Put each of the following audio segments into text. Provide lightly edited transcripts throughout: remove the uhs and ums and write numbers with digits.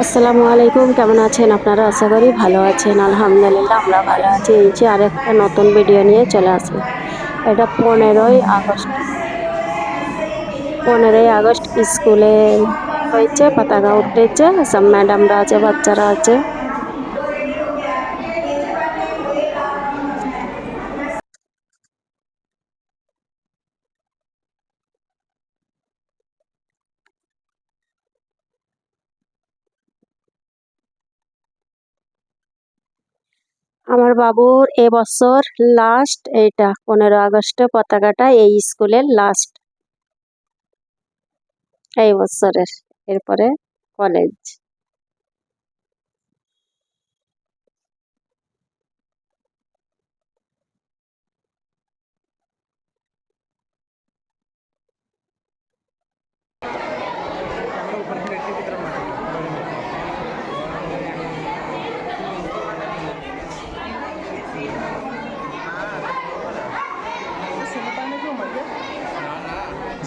আসসালামু আলাইকুম, কেমন আছেন আপনারা? আশা করি ভালো আছেন। আলহামদুলিল্লাহ আমরা ভালো আছি। এই যে আরেকটা নতুন ভিডিও নিয়ে চলে আসলাম। এটা 15ই আগস্ট। 15ই আগস্ট স্কুলে হয়েছে, পতাকা উঠেছে, সব ম্যাডামরা আছে, বাচ্চারা আছে। আমার বাবুর এবছর লাস্ট, এইটা 15 আগস্টে পতাকাটা এই স্কুলের লাস্ট এই বছরের। এরপরে কলেজ।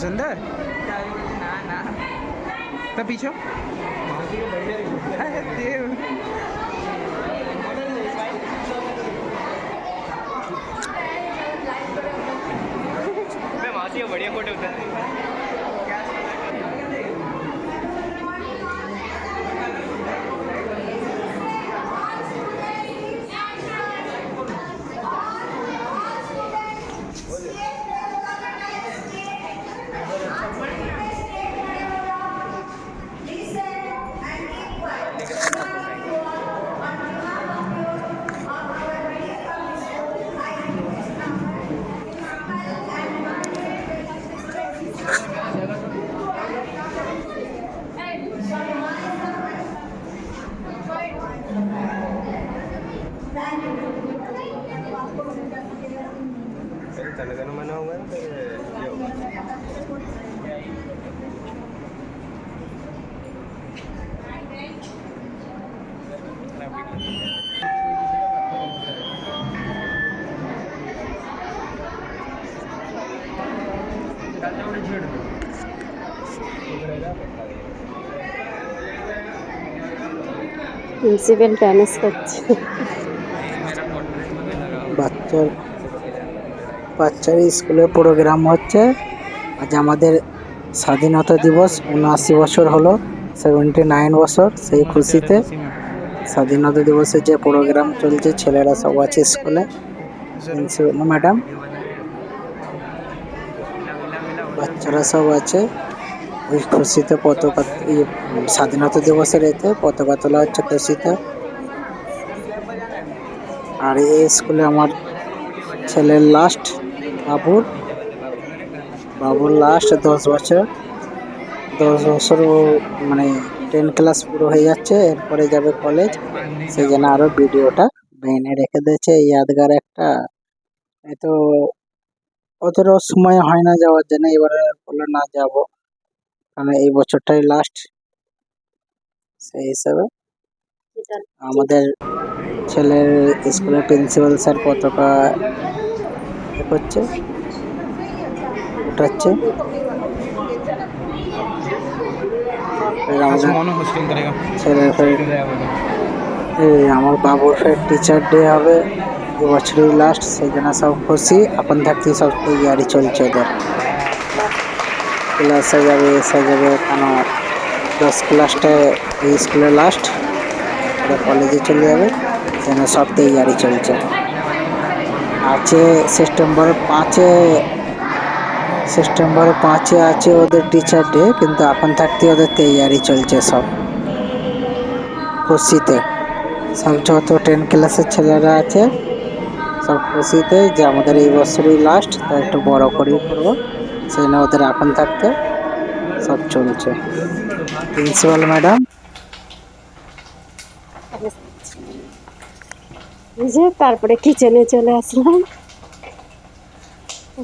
जिंदा है? तब पीछे बढ़िया फोटो होता है। Talaga naman ako ngayon, yo. Principal tennis করছে। বাচ্চার বাচ্চার স্কুলে প্রোগ্রাম হচ্ছে। আজ আমাদের স্বাধীনতা দিবস, ৭৯ বছর হলো, 79 বছর। সেই খুশিতে স্বাধীনতা দিবসে যে প্রোগ্রাম চলছে, ছেলেরা সব আছে স্কুলে, প্রিন্সিপাল ম্যাডাম, বাচ্চারা সব আছে। ওই খুশিতে পতাকা, স্বাধীনতা দিবসের এতে পতাকা তোলা হচ্ছে খুশিতে। আর এই স্কুলে আমার ছেলের লাস্ট, বাবুর লাস্ট 10 বছর। 10 বছর ও মানে 10 ক্লাস পুরো হয়ে যাচ্ছে, এরপরে যাবে কলেজ। সেই জন্য আরো ভিডিওটা ব্রেনে রেখে দিয়েছে, ইয়াদগার একটা। তো অতটা সময় হয় না যাওয়ার জন্য, এবারে বললো না যাব, কারণ এই বছরটাই লাস্ট। সেই হিসাবে আমাদের ছেলের স্কুলের প্রিন্সিপাল স্যার পতাকা করছে, উঠাচ্ছে। ছেলের আমার বাবুর ফের টিচার ডে হবে এবছরই লাস্ট, সেই জন্য সব খুশি। এখন থাকতে সব তৈরি চলছে ওদের। ক্লাসে যাবে, এসে যাবে, কেন 10 ক্লাসটা এই স্কুলে লাস্ট, ওরা কলেজে চলে যাবে, যেন সব তৈরি চলছে। আছে সেপ্টেম্বর 5-এ আছে ওদের টিচার ডে, কিন্তু এখন থাকতে ওদের তৈরি চলছে সব খুশিতে। সব যত 10 ক্লাসের ছেলেরা আছে সব খুশিতে যে আমাদের এই বছরই লাস্ট, তো একটু বড় করেই করবো, সেই জন্য ওদের এখন থাকতে সব চলছে। প্রিন্সিপাল ম্যাডাম তারপরে কিচেনে চলে আসলাম,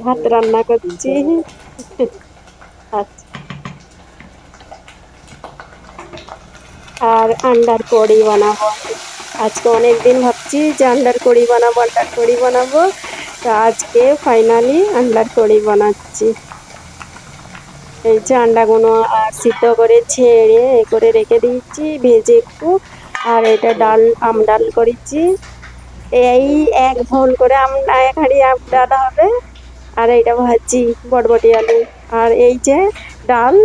ভাত রান্না করছি। আচ্ছা, আর আন্ডার কড়ি বানাবো। আজকে অনেকদিন ভাবছি যে আন্ডার কড়ি বানাবো, তো আজকে ফাইনালি আন্ডার কড়ি বানাচ্ছি। এই যে আন্ডাগুলো আর সিদ্ধ করে ছেড়ে এ করে রেখে দিয়েছি ভেজে একটু। আর এটা ডাল আমডাল করেছি। এই এক ভোল করে এক হাঁড়ি আমডাল হবে। আর এইটা ভাজি বটবটি আলু। আর এই যে ডাল,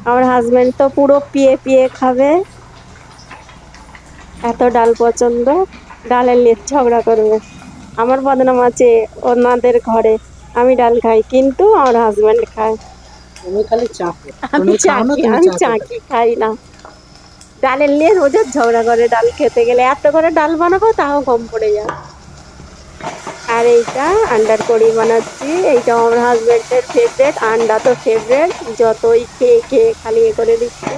আমার হাজবেন্ড তো পুরো পিয়ে পিয়ে খাবে, এত ডাল পছন্দ। ডালের নিয়ে ঝগড়া করবে, আমার বদনাম আছে ওনাদের ঘরে। আমি ডাল খাই কিন্তু আমার হাজবেন্ড খায়। তুমি খালি চাপো, আমি তুমি খাও না, চাকি তুমি আমি চাপো। চাকি খাই না। ডালের নিয়ে রোজের ঝগড়া করে, ডাল খেতে গেলে এত করে ডাল বানাবো তাও কম পড়ে যায়। আর এইটা আন্ডার কড়ি বানাচ্ছি, এইটা আমার হাজবেন্ডের ফেভারেট। আন্ডা তো ফেভারেট, যতই খেয়ে খেয়ে খালি এ করে দিচ্ছি।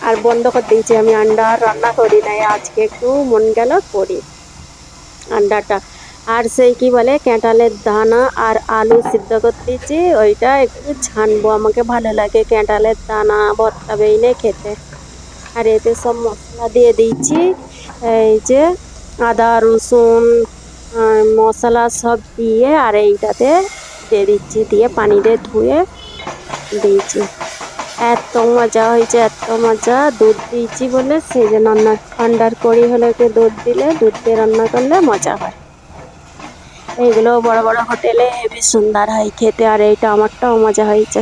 আর বন্ধ করে দিয়েছি, আমি আন্ডা আর রান্না করি নাই, আজকে একটু মন গেল করি আন্ডাটা। আর সেই কি বলে ক্যাঁঠালের দানা আর আলু সিদ্ধ করে দিয়েছি, ওইটা একটু ছানবো, আমাকে ভালো লাগে ক্যাঁঠালের দানা ভর্তা বেইনে খেতে। আর এতে সব মশলা দিয়ে দিয়েছি, এই যে আদা রসুন মশলা সব দিয়ে, আর এইটাতে দিয়ে দিচ্ছি, দিয়ে পানি দিয়ে ধুয়ে দিয়েছি। এত মজা হয়েছে, এত মজা। দুধ দিয়েছি বলে সেই যে রান্না, আন্ডার কড়ি হলে কি দুধ দিলে, দুধ দিয়ে রান্না করলে মজা হয়। এইগুলো বড় বড় হোটেলে হেবি সুন্দর হয় খেতে, আর এইটা আমারটাও মজা হয়েছে।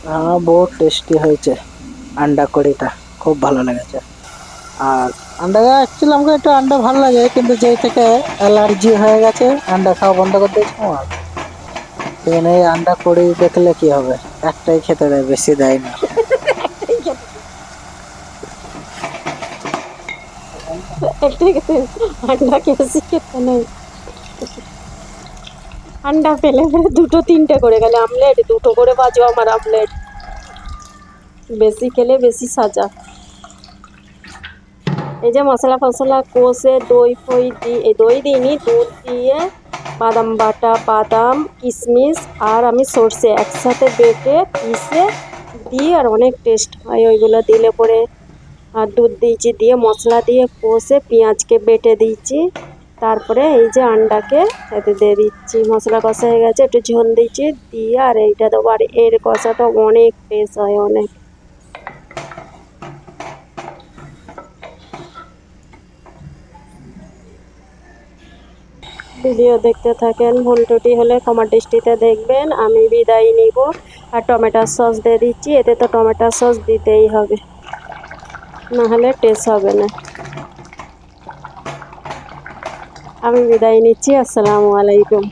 হ্যাঁ, বহুত টেস্টি হয়েছে আন্ডা কড়িটা, খুব ভালো লেগেছে। আর আন্ডা অ্যাকচুয়ালি আমাকে একটু আন্ডা ভালো লাগে, কিন্তু যেই থেকে অ্যালার্জি হয়ে গেছে আন্ডা খাওয়া বন্ধ করে দিয়েছি। আর এখানে এই আন্ডা কড়ি দেখলে কি হবে, একটাই খেতে দেয়, বেশি দেয় না। আন্ডা বেশি খেতে নেই, আন্ডা পেলে দুটো তিনটে করে গেলে আমলেট, দুটো করে বাজো আমার আমলেট। বেশি খেলে বেশি সাজা। এই যে মশলা ফসলা কষে দই ফই দিয়ে, এই দই দিইনি, দুধ দিয়ে বাদাম বাটা, বাদাম কিশমিশ আর আমি সর্ষে একসাথে বেটে পিষে দিই, আর অনেক টেস্ট হয় ওইগুলো দিলে পরে। আর দুধ দিয়েছি, দিয়ে মশলা দিয়ে কষে পেঁয়াজকে বেটে দিয়েছি, তারপরে এই যে আন্ডাকে এতে দিয়ে দিচ্ছি। মশলা কষা হয়ে গেছে, একটু ঝোল দিচ্ছি, দিয়ে আর এইটা দেবো। আর এর কষাটা অনেক টেস্ট হয়, অনেক। ভিডিও দেখতে থাকেন, ভুল ত্রুটি হলে ক্ষমা দৃষ্টিতে দেখবেন। আমি বিদায় নিব। আর টমেটোর সস দিয়ে দিচ্ছি, এতে তো টমেটোর সস দিতেই হবে, নাহলে টেস্ট হবে না। আমি বিদায় নিচ্ছি, আসসালামু আলাইকুম।